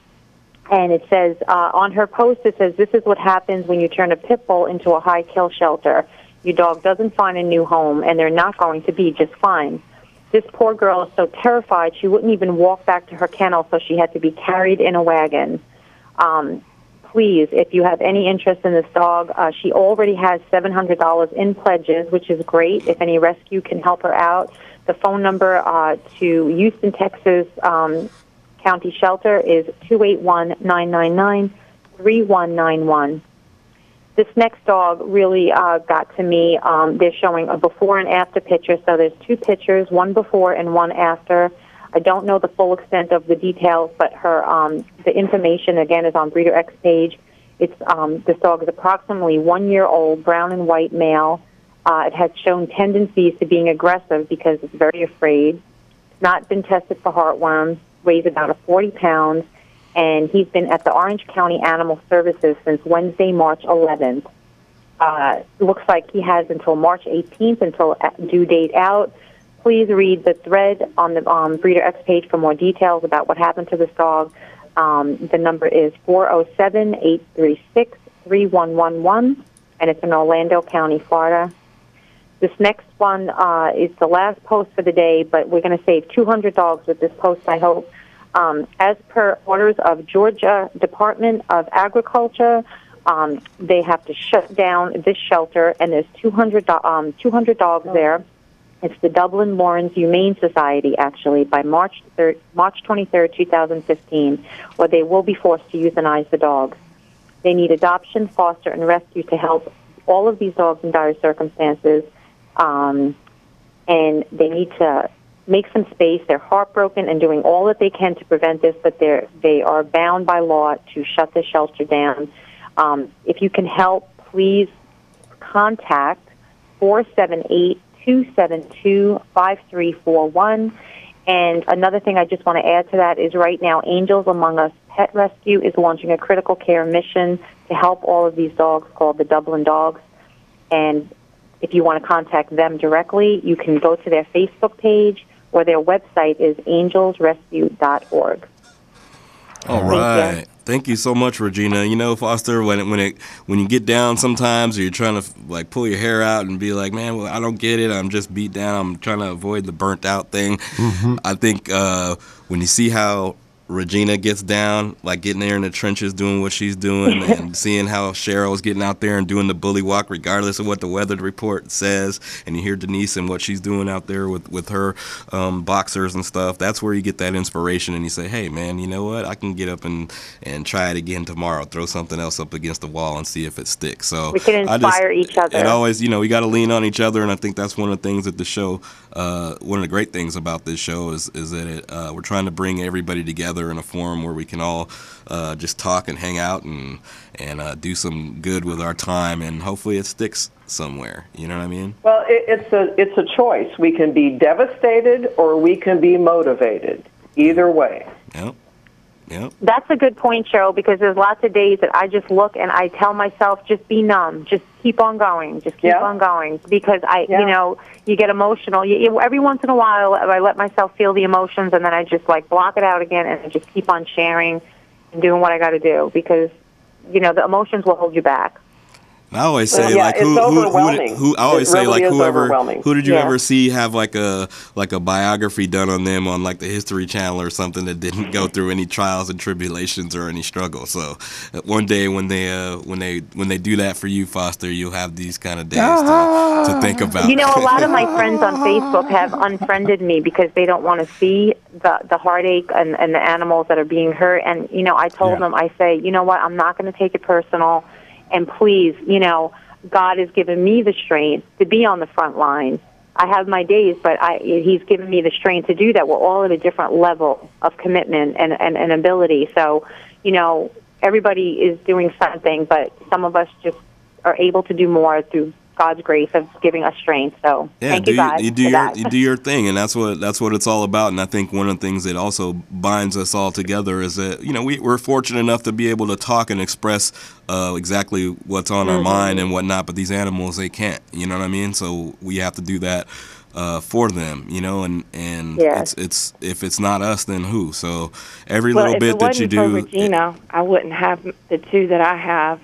And it says, on her post, it says, this is what happens when you turn a pit bull into a high-kill shelter. Your dog doesn't find a new home, and they're not going to be just fine. This poor girl is so terrified she wouldn't even walk back to her kennel, so she had to be carried in a wagon. Please, if you have any interest in this dog, she already has $700 in pledges, which is great. If any rescue can help her out, the phone number to Houston, Texas County Shelter is 281-999-3191. This next dog really got to me. They're showing a before and after picture, so there's two pictures, one before and one after. I don't know the full extent of the details, but the information, again, is on Breeder X page. This dog is approximately 1 year old, brown and white male. It has shown tendencies to being aggressive because it's very afraid. It's not been tested for heartworms. Weighs about 40 pounds, and he's been at the Orange County Animal Services since Wednesday, March 11th. Looks like he has until March 18th until due date out. Please read the thread on the Breeder X page for more details about what happened to this dog. The number is 407-836-3111, and it's in Orlando County, Florida. This next one is the last post for the day, but we're going to save 200 dogs with this post, I hope. As per orders of Georgia Department of Agriculture, they have to shut down this shelter, and there's 200 dogs there. It's the Dublin Lawrence Humane Society, actually, by March 23rd, 2015, or they will be forced to euthanize the dogs. They need adoption, foster, and rescue to help all of these dogs in dire circumstances. And they need to make some space. They're heartbroken and doing all that they can to prevent this, but they are bound by law to shut the shelter down. If you can help, please contact 478-272-5341. And another thing I just want to add to that is right now, Angels Among Us Pet Rescue is launching a critical care mission to help all of these dogs called the Dublin Dogs. And if you want to contact them directly, you can go to their Facebook page, or their website is angelsrescue.org. All right. Thank you so much, Regina. Foster, when you get down sometimes, or you're trying to pull your hair out and be like, man, well, I don't get it. I'm just beat down. I'm trying to avoid the burnt out thing. Mm-hmm. I think when you see how Regina gets down, getting there in the trenches, doing what she's doing, and seeing how Cheryl's getting out there and doing the bully walk, regardless of what the weather report says, and you hear Denise and what she's doing out there with her boxers and stuff. That's where you get that inspiration, and you say, hey, man, you know what? I can get up and try it again tomorrow. Throw something else up against the wall and see if it sticks. So we can inspire each other. It always, we got to lean on each other, and I think that's one of the things that the show, one of the great things about this show is that we're trying to bring everybody together together in a forum where we can all just talk and hang out and do some good with our time, and hopefully it sticks somewhere. You know what I mean? Well, it's a choice. We can be devastated or we can be motivated. Either way. Yep. Yep. That's a good point, Cheryl, because there's lots of days that I just look and I tell myself, just be numb, just keep on going, on going, because you get emotional. Every once in a while, I let myself feel the emotions, and then I just block it out again, and I just keep on sharing and doing what I got to do, because the emotions will hold you back. I always say who did you ever see have like a biography done on them on the History Channel or something that didn't go through any trials and tribulations or any struggle? So one day when they do that for you, Foster, you'll have these kind of days to think about. A lot of my friends on Facebook have unfriended me because they don't want to see the heartache and the animals that are being hurt. And I told them, I say, you know what, I'm not going to take it personal. And please, God has given me the strength to be on the front line. I have my days, but He's given me the strength to do that. We're all at a different level of commitment and ability. So, everybody is doing something, but some of us just are able to do more through God's grace of giving us strength. So thank you, God. You do your thing, and that's what it's all about. And I think one of the things that also binds us all together is that we're fortunate enough to be able to talk and express exactly what's on our mind and whatnot. But these animals, they can't. You know what I mean? So we have to do that for them. And it's if it's not us, then who? So every little bit that you do. For Regina, I wouldn't have the two that I have.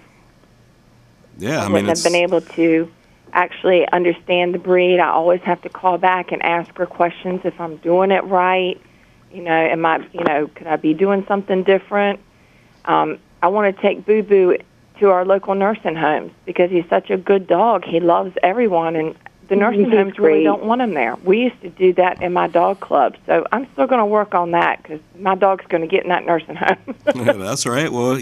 Yeah, I wouldn't have been able to actually understand the breed. I always have to call back and ask her questions if I'm doing it right. Am I, could I be doing something different? I want to take Boo Boo to our local nursing homes because he's such a good dog. He loves everyone, and the nursing homes really don't want him there. We used to do that in my dog club, so I'm still going to work on that because my dog's going to get in that nursing home. Yeah, that's right. Well,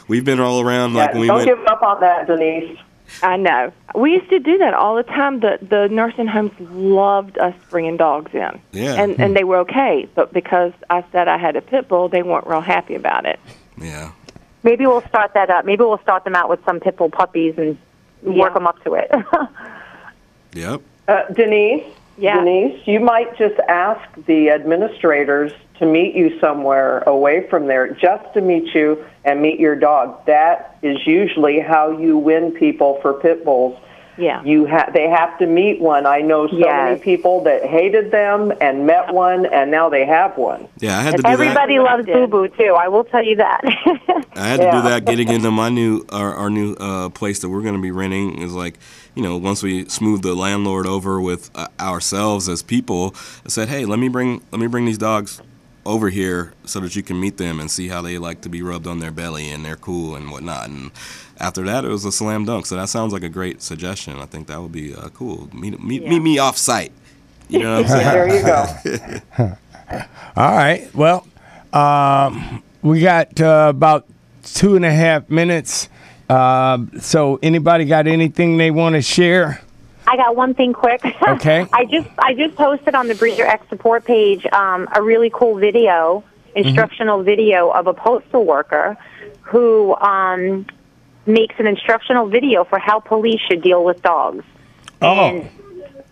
we've been all around don't give up on that, Denise. I know. We used to do that all the time. The nursing homes loved us bringing dogs in. Yeah. And they were okay. But because I said I had a pit bull, they weren't real happy about it. Yeah. Maybe we'll start that up. Maybe we'll start them out with some pit bull puppies and work them up to it. Yep. Denise? Yeah. Denise, you might just ask the administrators to meet you somewhere away from there, just to meet you and meet your dog. That is usually how you win people for pit bulls. Yeah. They have to meet one. I know so many people that hated them and met one, and now they have one. Yeah, I had to do Everybody loves Boo Boo too. I will tell you that. I had to do that getting into my our new place that we're going to be renting. Is once we smooth the landlord over with ourselves as people, I said, hey, let me bring these dogs over here so that you can meet them and see how they like to be rubbed on their belly and they're cool and whatnot. And after that, it was a slam dunk. So that sounds like a great suggestion. I think that would be cool. Meet me off site. You know what I'm saying? There you go. All right. Well, we got about 2.5 minutes. So anybody got anything they want to share? I got one thing quick. Okay. I just posted on the Breeder X support page a really cool video, instructional video of a postal worker who makes an instructional video for how police should deal with dogs. And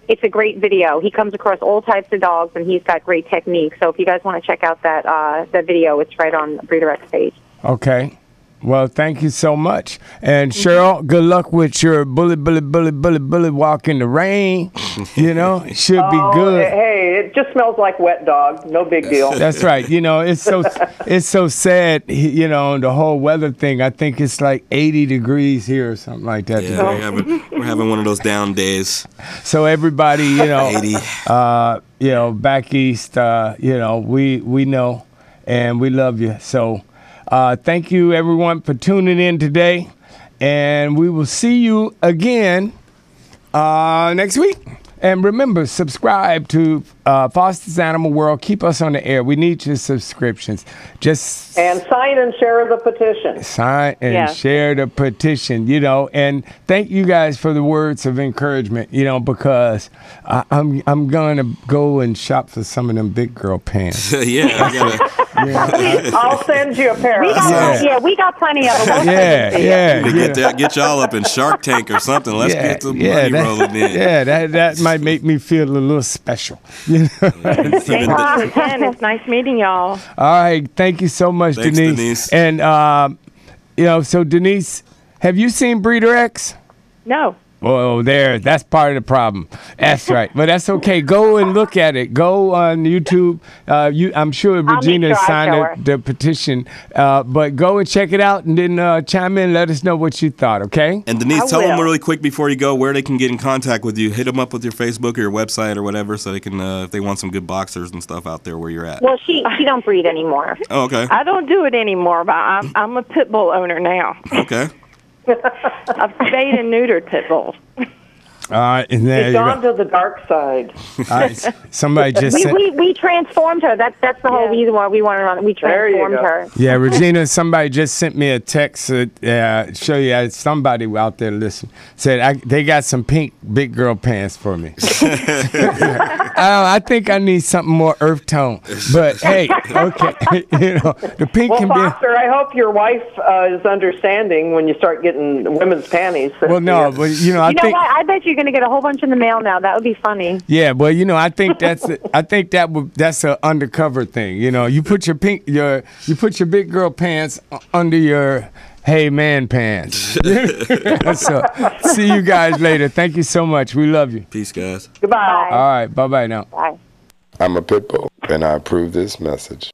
it's a great video. He comes across all types of dogs, and he's got great techniques. So if you guys want to check out that video, it's right on the Breeder X page. Okay. Well, thank you so much. And Cheryl, good luck with your bully walk in the rain. It should be good. Hey, it just smells like wet dog. No big deal. That's right. It's so sad, the whole weather thing. I think it's like 80 degrees here or something like that. Yeah, we're having one of those down days. So everybody, 80. Back east, we know and we love you. So thank you, everyone, for tuning in today. And we will see you again next week. And remember, subscribe to Foster's Animal World. Keep us on the air. We need your subscriptions. And sign and share the petition. Sign and share the petition, And thank you guys for the words of encouragement, because I'm going to go and shop for some of them big girl pants. Yeah, I'll send you a pair. We got plenty of them. Get y'all up in Shark Tank or something. Let's get some money rolling in. Yeah, that might make me feel a little special. You know? Thank you again. It's nice meeting y'all. All right, thank you so much, Thanks, Denise. And so Denise, have you seen Breeder X? No. Oh, that's part of the problem. That's right. But that's okay. Go and look at it. Go on YouTube. I'm sure Regina signed the petition. But go and check it out and then chime in and let us know what you thought, okay? And Denise, tell them really quick before you go where they can get in contact with you. Hit them up with your Facebook or your website or whatever so they can, if they want some good boxers and stuff out there where you're at. Well, she don't breed anymore. Oh, okay. I don't do it anymore, but I'm a pit bull owner now. Okay. I've spayed and neutered pit bulls. All right, and there He's gone to the dark side. All right, somebody just sent... we transformed her. That's the whole reason why we wanted her on. We transformed her. Yeah, Regina, somebody just sent me a text show you somebody out there listening. Said they got some pink big girl pants for me. I think I need something more earth tone. But hey, okay, the pink can Foster, I hope your wife is understanding when you start getting women's panties. Well, no, but I think what? I bet you're going to get a whole bunch in the mail now. That would be funny. Yeah, well, I think that's an undercover thing. You put your big girl pants under your hey man pants. So, see you guys later. Thank you so much. We love you. Peace, guys. Goodbye. All right, bye now. Bye. I'm a pit bull, and I approve this message.